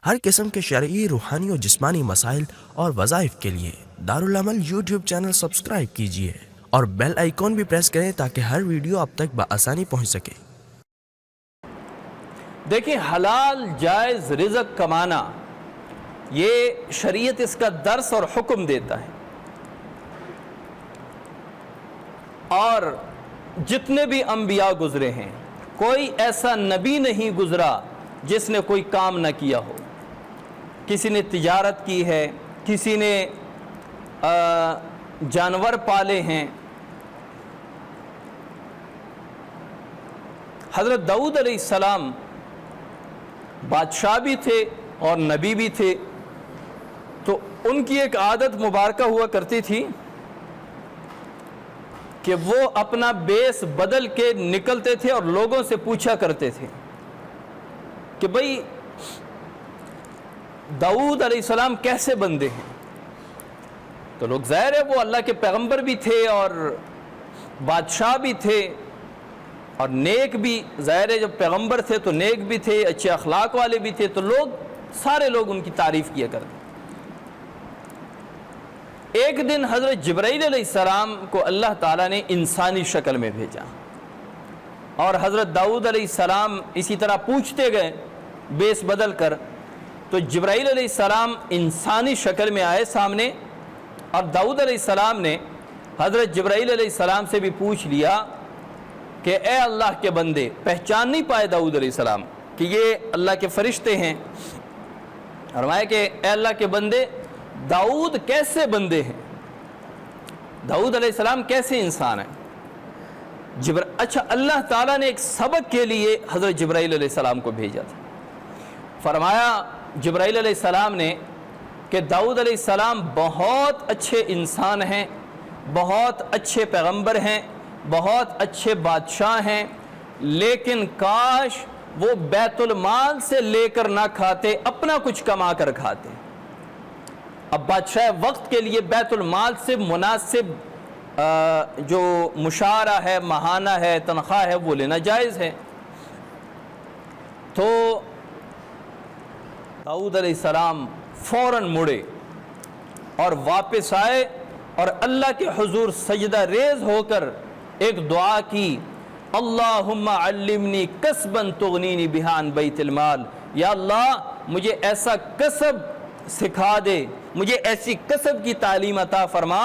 ہر قسم کے شرعی، روحانی اور جسمانی مسائل اور وظائف کے لیے دارالعمل یوٹیوب چینل سبسکرائب کیجیے اور بیل آئیکن بھی پریس کریں تاکہ ہر ویڈیو آپ تک بآسانی پہنچ سکے۔ دیکھیں، حلال جائز رزق کمانا، یہ شریعت اس کا درس اور حکم دیتا ہے، اور جتنے بھی انبیاء گزرے ہیں کوئی ایسا نبی نہیں گزرا جس نے کوئی کام نہ کیا ہو۔ کسی نے تجارت کی ہے، کسی نے جانور پالے ہیں۔ حضرت داؤد علیہ السلام بادشاہ بھی تھے اور نبی بھی تھے، تو ان کی ایک عادت مبارکہ ہوا کرتی تھی کہ وہ اپنا بیس بدل کے نکلتے تھے اور لوگوں سے پوچھا کرتے تھے کہ بھئی داؤد علیہ السلام کیسے بندے ہیں؟ تو لوگ ظاہر ہے وہ اللہ کے پیغمبر بھی تھے اور بادشاہ بھی تھے اور نیک بھی، ظاہر ہے جب پیغمبر تھے تو نیک بھی تھے، اچھے اخلاق والے بھی تھے، تو سارے لوگ ان کی تعریف کیا کرتے۔ ایک دن حضرت جبرائیل علیہ السلام کو اللہ تعالیٰ نے انسانی شکل میں بھیجا، اور حضرت داؤد علیہ السلام اسی طرح پوچھتے گئے بیس بدل کر، تو جبرائیل علیہ السلام انسانی شکل میں آئے سامنے، اور داؤد علیہ السلام نے حضرت جبرائیل علیہ السلام سے بھی پوچھ لیا کہ اے اللہ کے بندے، پہچان نہیں پائے داؤد علیہ السلام کہ یہ اللہ کے فرشتے ہیں، فرمایا کہ اے اللہ کے بندے، داؤد کیسے بندے ہیں؟ داؤد علیہ السلام کیسے انسان ہیں؟ اچھا، اللہ تعالیٰ نے ایک سبق کے لیے حضرت جبرائیل علیہ السلام کو بھیجا تھا۔ فرمایا جبرائیل علیہ السلام نے کہ داؤد علیہ السلام بہت اچھے انسان ہیں، بہت اچھے پیغمبر ہیں، بہت اچھے بادشاہ ہیں، لیکن کاش وہ بیت المال سے لے کر نہ کھاتے، اپنا کچھ کما کر کھاتے۔ اب بادشاہ وقت کے لیے بیت المال سے مناسب جو مشارہ ہے، ماہانہ ہے، تنخواہ ہے، وہ لینا جائز ہے۔ تو داؤد علیہ السلام فوراً مڑے اور واپس آئے اور اللہ کے حضور سجدہ ریز ہو کر ایک دعا کی، اللہم علمنی کسبا تغنینی بہا عن بیت المال، یا اللہ مجھے ایسا کسب سکھا دے، مجھے ایسی کسب کی تعلیم عطا فرما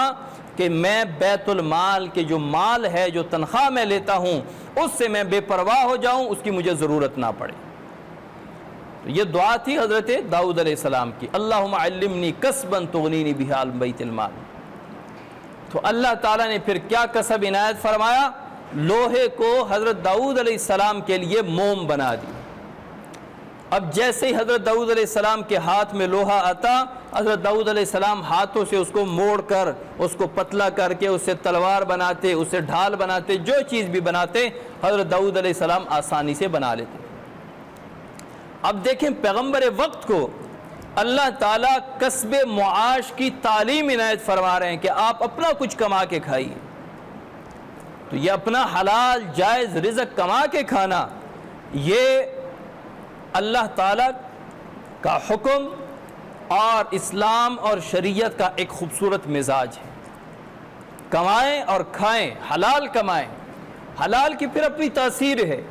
کہ میں بیت المال کے جو مال ہے، جو تنخواہ میں لیتا ہوں، اس سے میں بے پرواہ ہو جاؤں، اس کی مجھے ضرورت نہ پڑے۔ تو یہ دعا تھی حضرت داؤد علیہ السلام کی، اللہم علمنی کسبا تغنینی بہا عن بیت المال۔ تو اللہ تعالیٰ نے پھر کیا کسب عنایت فرمایا؟ لوہے کو حضرت داؤد علیہ السلام کے لیے موم بنا دی۔ اب جیسے ہی حضرت داؤد علیہ السلام کے ہاتھ میں لوہا آتا، حضرت داؤد علیہ السلام ہاتھوں سے اس کو موڑ کر، اس کو پتلا کر کے اسے تلوار بناتے، اسے ڈھال بناتے، جو چیز بھی بناتے حضرت داؤد علیہ السلام آسانی سے بنا لیتے۔ اب دیکھیں، پیغمبر وقت کو اللہ تعالیٰ کسب معاش کی تعلیم عنایت فرما رہے ہیں کہ آپ اپنا کچھ کما کے کھائیے۔ تو یہ اپنا حلال جائز رزق کما کے کھانا، یہ اللہ تعالیٰ کا حکم اور اسلام اور شریعت کا ایک خوبصورت مزاج ہے۔ کمائیں اور کھائیں، حلال کمائیں۔ حلال کی پھر اپنی تاثیر ہے،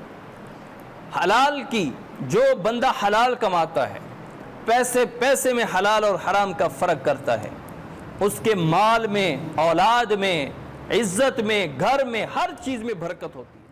حلال کی جو بندہ حلال کماتا ہے، پیسے میں حلال اور حرام کا فرق کرتا ہے، اس کے مال میں، اولاد میں، عزت میں، گھر میں، ہر چیز میں برکت ہوتی ہے۔